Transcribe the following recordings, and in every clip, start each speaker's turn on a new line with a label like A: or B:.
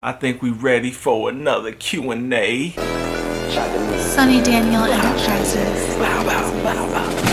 A: I think we ready for another Q&A.
B: Sonny Daniel advertisers.
A: Bow, bow, bow, bow.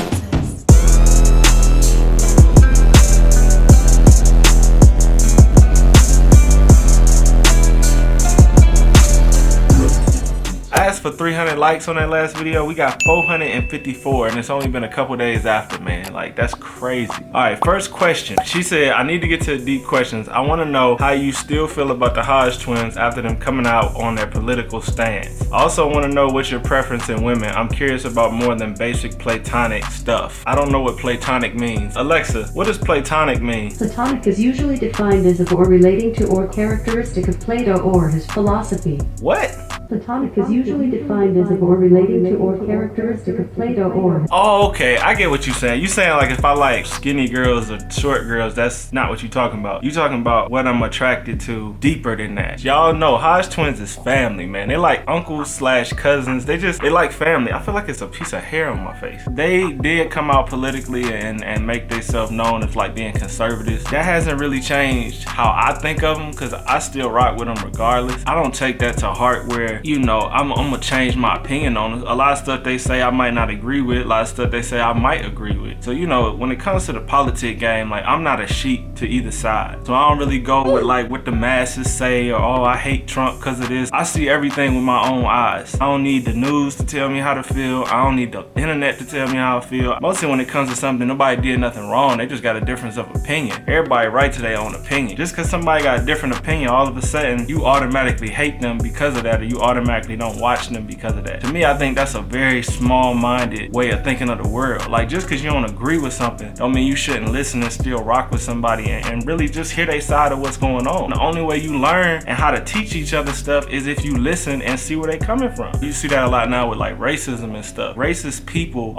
A: I asked for 300 likes on that last video. We got 454 and it's only been a couple days after, man. Like, that's crazy. All right, first question. She said, I need to get to the deep questions. I want to know how you still feel about the Hodge twins after them coming out on their political stance. I also want to know what's your preference in women. I'm curious about more than basic platonic stuff. I don't know what platonic means. Alexa, what does platonic mean?
C: Platonic is usually defined as a or relating to or characteristic of Plato or his philosophy.
A: What?
C: Platonic is usually defined as a or relating to or characteristic of Plato or.
A: Oh, okay. I get what you're saying. You saying like if I like skinny girls or short girls, that's not what you're talking about. You're talking about what I'm attracted to deeper than that. Y'all know Hodge twins is family, man. They like uncles slash cousins. They like family. I feel like it's a piece of hair on my face. They did come out politically and make themselves known as like being conservatives. That hasn't really changed how I think of them because I still rock with them regardless. I don't take that to heart where, you know, I'm gonna change my opinion on it. A lot of stuff they say I might not agree with. A lot of stuff they say I might agree with. So, you know, when it comes to the politic game, like, I'm not a sheep to either side. So I don't really go with like what the masses say or, oh, I hate Trump because of this. I see everything with my own eyes. I don't need the news to tell me how to feel. I don't need the internet to tell me how I feel. Mostly when it comes to something, nobody did nothing wrong. They just got a difference of opinion. Everybody right to their own opinion. Just because somebody got a different opinion, all of a sudden, you automatically hate them because of that, or you automatically don't watch them because of that. To me, I think that's a very small-minded way of thinking of the world. Like, just because you don't agree with something don't mean you shouldn't listen and still rock with somebody and really just hear their side of what's going on. The only way you learn and how to teach each other stuff is if you listen and see where they coming from. You see that a lot now with like racism and stuff. Racist people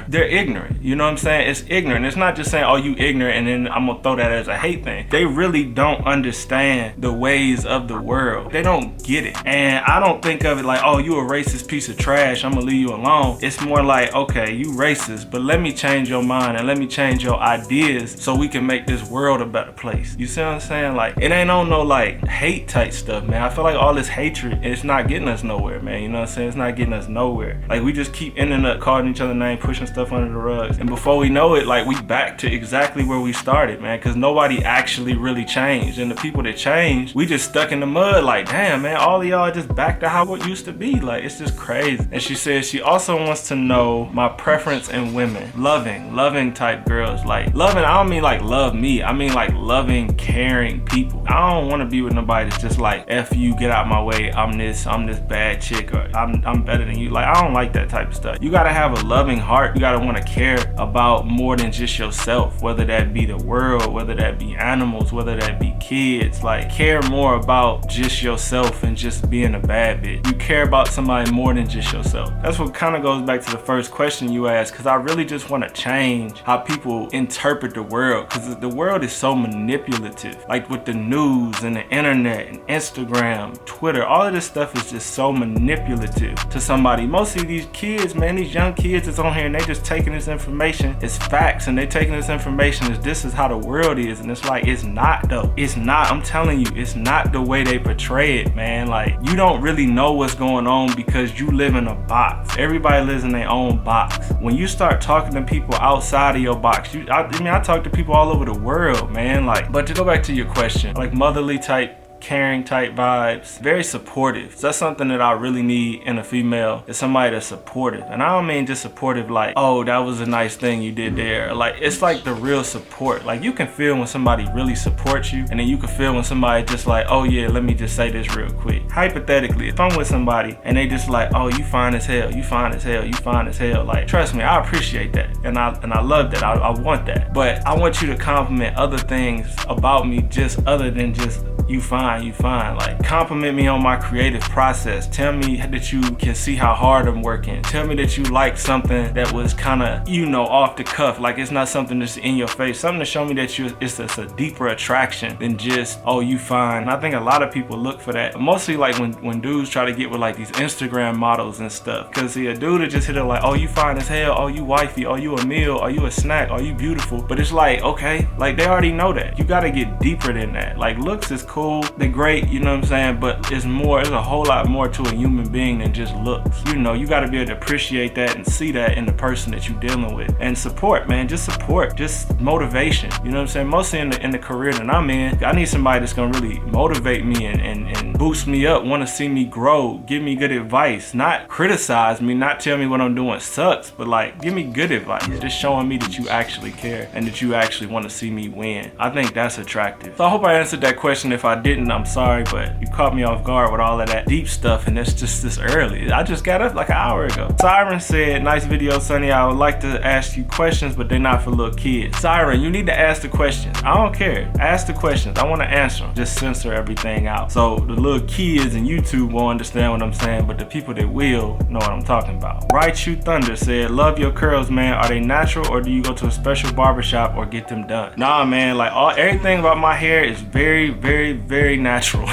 A: they're ignorant. You know what I'm saying? It's ignorant. It's not just saying, oh, you ignorant and then I'm gonna throw that as a hate thing. They really don't understand the ways of the world. They don't get it. And I don't think of it like, oh, you a racist piece of trash, I'm gonna leave you alone. It's more like, okay, you racist, but let me change your mind and let me change your ideas so we can make this world a better place. You see what I'm saying? Like, it ain't on no like hate type stuff, man. I feel like all this hatred, it's not getting us nowhere, man. You know what I'm saying? It's not getting us nowhere. Like, we just keep ending up calling each other names, pushing stuff under the rugs. And before we know it, like, we back to exactly where we started, man, because nobody actually really changed. And the people that changed, we just stuck in the mud like, damn, man, all of y'all just back to how it used to be. Like, it's just crazy. And she says she also wants to know my preference in women. Loving type girls. Like, loving, I don't mean like love me. I mean like loving, caring people. I don't want to be with nobody that's just like, F you, get out my way, I'm this bad chick, or I'm better than you. Like, I don't like that type of stuff. You gotta have a loving heart. You gotta want to care about more than just yourself, whether that be the world, whether that be animals, whether that be kids. Like, care more about just yourself and just being a bad bitch. You care about somebody more than just yourself. That's what kind of goes back to the first question you asked, because I really just want to change how people interpret the world, because the world is so manipulative. Like, with the news and the internet and Instagram, Twitter, all of this stuff is just so manipulative to somebody. Mostly these kids, man, these young kids that's on here, and they just taking this information as facts, and they taking this information as this is how the world is, and it's like, it's not though. It's not. I'm telling you, it's not the way they portray it, man. Like, you don't really know what's going on because you live in a box. Everybody lives in their own box. When you start talking to people outside of your box, I talk to people all over the world, man. Like, but to go back to your question, like motherly type, caring type vibes, very supportive. So that's something that I really need in a female, is somebody that's supportive. And I don't mean just supportive like, oh, that was a nice thing you did there. Like, it's like the real support. Like, you can feel when somebody really supports you, and then you can feel when somebody just like, oh yeah, let me just say this real quick. Hypothetically, if I'm with somebody and they just like, oh, you fine as hell, you fine as hell, you fine as hell. Like, trust me, I appreciate that. And I love that. I want that. But I want you to compliment other things about me, just other than just you fine, you fine. Like, compliment me on my creative process. Tell me that you can see how hard I'm working. Tell me that you like something that was kind of, you know, off the cuff. Like, it's not something that's in your face. Something to show me that it's a deeper attraction than just, oh, you fine. And I think a lot of people look for that. Mostly like when dudes try to get with like these Instagram models and stuff. Cause see, a dude that just hit her like, oh, you fine as hell, oh, you wifey, oh, you a meal, oh, you a snack, oh, you beautiful. But it's like, okay, like they already know that. You gotta get deeper than that. Like, looks is cool, they're great, you know what I'm saying? But it's a whole lot more to a human being than just looks. You know, you gotta be able to appreciate that and see that in the person that you're dealing with. And support, man, just support, just motivation. You know what I'm saying? Mostly in the career that I'm in, I need somebody that's gonna really motivate me and boost me up, wanna see me grow, give me good advice, not criticize me, not tell me what I'm doing sucks, but like give me good advice, just showing me that you actually care and that you actually wanna see me win. I think that's attractive. So I hope I answered that question. If I didn't, I'm sorry, but you caught me off guard with all of that deep stuff, and it's just this early. I just got up like an hour ago. Siren said, nice video, Sonny. I would like to ask you questions, but they're not for little kids. Siren, you need to ask the questions. I don't care. Ask the questions. I want to answer them. Just censor everything out. So the little kids in YouTube won't understand what I'm saying, but the people that will know what I'm talking about. Right You Thunder said, love your curls, man. Are they natural or do you go to a special barbershop or get them done? Nah, man, like everything about my hair is very, very, very natural.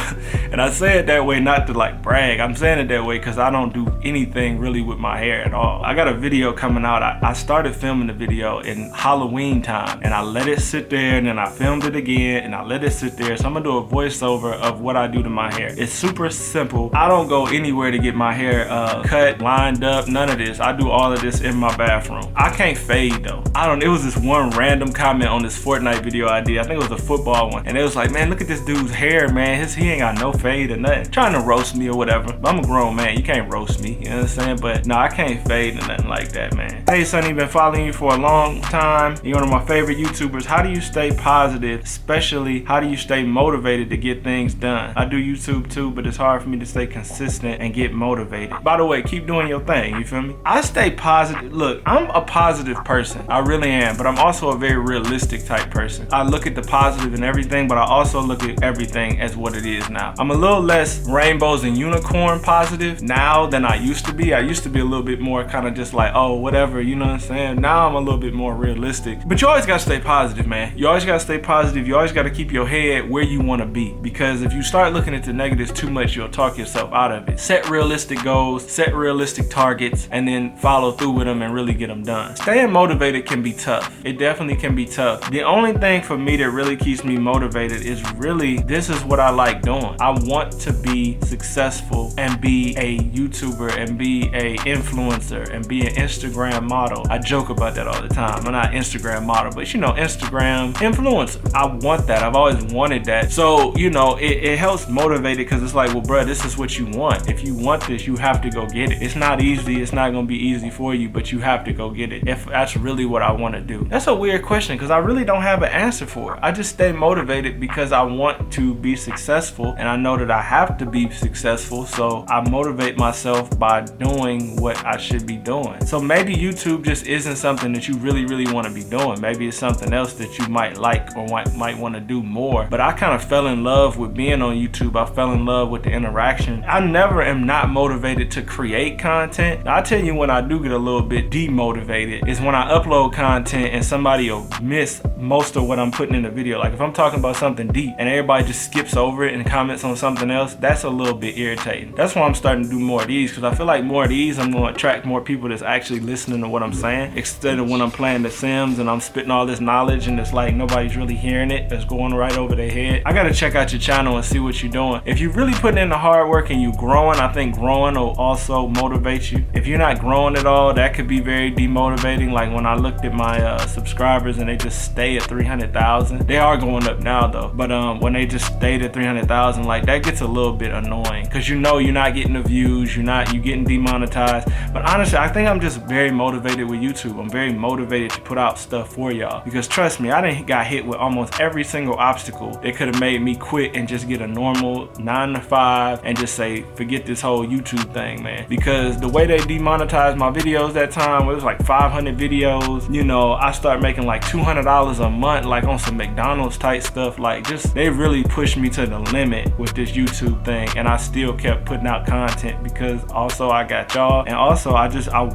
A: And I say it that way not to like brag. I'm saying it that way because I don't do anything really with my hair at all. I got a video coming out. I started filming the video in Halloween time and I let it sit there and then I filmed it again and I let it sit there. So I'm gonna do a voiceover of what I do to my hair. It's super simple. I don't go anywhere to get my hair cut, lined up, none of this. I do all of this in my bathroom. I can't fade though. It was this one random comment on this FORTNITE video I did. I think it was a football one. And it was like, man, look at this dude's hair, man. He ain't got no fade or nothing. Trying to roast me or whatever. But I'm a grown man. You can't roast me. You know what I'm saying? But no, I can't fade or nothing like that, man. Hey, Sonny, been following you for a long time. You're one of my favorite YouTubers. How do you stay positive? Especially, how do you stay motivated to get things done? I do YouTube too, but it's hard for me to stay consistent and get motivated. By the way, keep doing your thing. You feel me? I stay positive. Look, I'm a positive person. I really am. But I'm also a very realistic type person. I look at the positive in everything, but I also look at everything as what it is now. I'm a little less rainbows and unicorn positive now than I used to be. I used to be a little bit more kind of just like, oh, whatever, you know what I'm saying? Now I'm a little bit more realistic. But you always gotta stay positive, man. You always gotta stay positive. You always gotta keep your head where you wanna be. Because if you start looking at the negatives too much, you'll talk yourself out of it. Set realistic goals, set realistic targets, and then follow through with them and really get them done. Staying motivated can be tough. It definitely can be tough. The only thing for me that really keeps me motivated is really, this is what I like doing. I want to be successful and be a YouTuber and be a influencer and be an Instagram model. I joke about that all the time. I'm not an Instagram model, but you know, Instagram influencer. I want that. I've always wanted that. So, you know, it helps motivate it because it's like, well, bro, this is what you want. If you want this, you have to go get it. It's not easy. It's not going to be easy for you, but you have to go get it. If that's really what I want to do. That's a weird question because I really don't have an answer for it. I just stay motivated because I want to be successful and I know that I have to be successful. So I motivate myself by doing what I should be doing. So maybe YouTube just isn't something that you really, really want to be doing. Maybe it's something else that you might like or might want to do more. But I kind of fell in love with being on YouTube. I fell in love with the interaction. I never am not motivated to create content. I tell you when I do get a little bit demotivated is when I upload content and somebody will miss most of what I'm putting in the video. Like if I'm talking about something deep and everybody just skips over it and comments on something else, that's a little bit irritating. That's why I'm starting to do more of these because I feel like more of these I'm going to attract more people that's actually listening to what I'm saying instead of when I'm playing The Sims and I'm spitting all this knowledge and it's like nobody's really hearing it. It's going right over their head. I got to check out your channel and see what you're doing. If you're really putting in the hard work and you growing, I think growing will also motivate you. If you're not growing at all, that could be very demotivating. Like when I looked at my subscribers and they just stay at 300,000. They are going up now though, but when they just stayed at 300,000, like that gets a little bit annoying because you know you're not getting the views, you getting demonetized. But honestly, I think I'm just very motivated with YouTube. I'm very motivated to put out stuff for y'all because trust me, I done got hit with almost every single obstacle that could have made me quit and just get a normal 9 to 5 and just say forget this whole YouTube thing, man. Because the way they demonetized my videos that time, it was like 500 videos. You know, I started making like $200 a month, like on some McDonald's type stuff. Like just they really pushed me to the limit with this YouTube thing, and I still kept putting out content because also I got y'all, and also I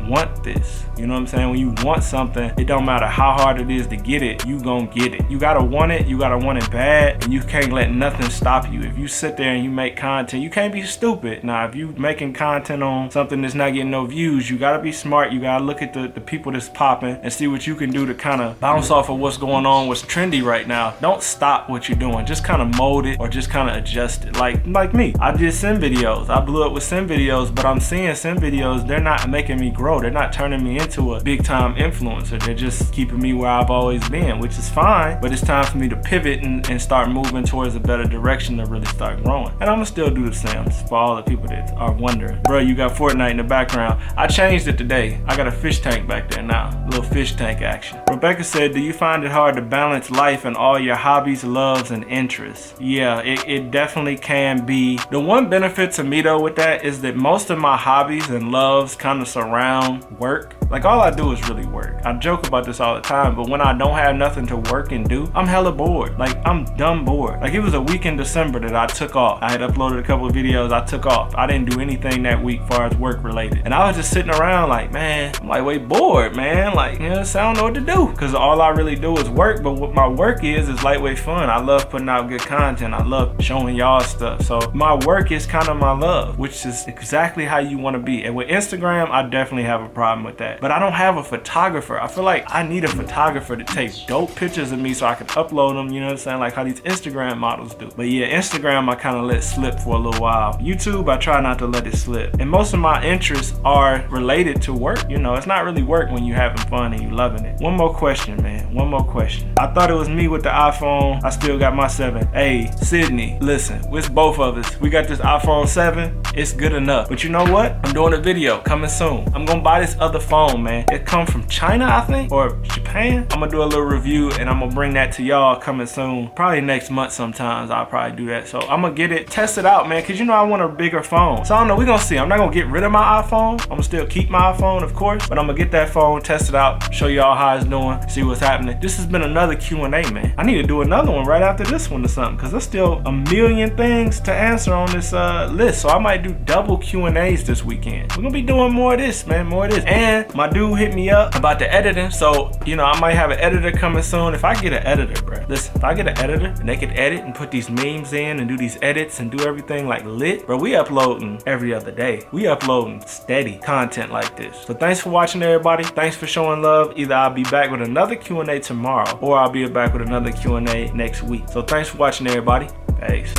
A: want this. You know what I'm saying? When you want something, it don't matter how hard it is to get it, you gonna get it. You gotta want it, you gotta want it bad, and you can't let nothing stop you. If you sit there and you make content, you can't be stupid. Now, if you making content on something that's not getting no views, you gotta be smart. You gotta look at the people that's popping and see what you can do to kind of bounce off of what's going on, what's trendy right now. Don't stop what you're doing. Just kind of mold it or just kind of adjusted. Like me, I did sim videos. I blew up with sim videos, but I'm seeing sim videos, they're not making me grow. They're not turning me into a big time influencer. They're just keeping me where I've always been, which is fine, but it's time for me to pivot and start moving towards a better direction to really start growing. And I'm gonna still do the sims for all the people that are wondering. Bro, you got Fortnite in the background. I changed it today. I got a fish tank back there now. A little fish tank action. Rebecca said, do you find it hard to balance life and all your hobbies, loves, and interests? Yeah, it definitely can be. The one benefit to me though with that is that most of my hobbies and loves kind of surround work. Like all I do is really work. I joke about this all the time, but when I don't have nothing to work and do, I'm hella bored. Like I'm dumb bored. Like it was a week in December that I took off. I had uploaded a couple of videos, I took off. I didn't do anything that week as far as work related. And I was just sitting around like, man, I'm like way bored, man. Like, you know, I don't know what to do. Cause all I really do is work, but what my work is lightweight fun. I love putting out good content. I love showing y'all stuff. So my work is kind of my love, which is exactly how you want to be. And with Instagram, I definitely have a problem with that. But I don't have a photographer. I feel like I need a photographer to take dope pictures of me so I can upload them, you know what I'm saying? Like how these Instagram models do. But yeah, Instagram I kind of let slip for a little while. YouTube, I try not to let it slip. And most of my interests are related to work. You know, it's not really work when you're having fun and you loving it. One more question, man. One more question. I thought it was me with the iPhone. I still got my 7. Hey, Sydney, listen, it's both of us. We got this iPhone 7. It's good enough. But you know what? I'm doing a video coming soon. I'm gonna buy this other phone, man. It come from China, I think, or Japan. I'm gonna do a little review and I'm gonna bring that to y'all coming soon. Probably next month sometimes I'll probably do that. So I'm gonna get it, test it out, man, cause you know I want a bigger phone. So I don't know, we gonna see. I'm not gonna get rid of my iPhone. I'm gonna still keep my iPhone, of course, but I'm gonna get that phone, test it out, show y'all how it's doing, see what's happening. This has been another Q&A, man. I need to do another one right after this one or something, cause there's still a million things to answer on this list. So I might do double Q&As this weekend. We're gonna be doing more of this, man, more of this. And my dude hit me up about the editing, so you know I might have an editor coming soon. If I get an editor, bro, listen, if I get an editor and they can edit and put these memes in and do these edits and do everything like lit, bro, we uploading every other day. We uploading steady content like this. So thanks for watching, everybody. Thanks for showing love. Either I'll be back with another Q&A tomorrow or I'll be back with another Q&A next week. So thanks for watching, everybody. Peace.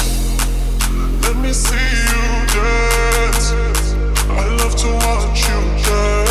D: Let me see you dance. I love to watch you dance.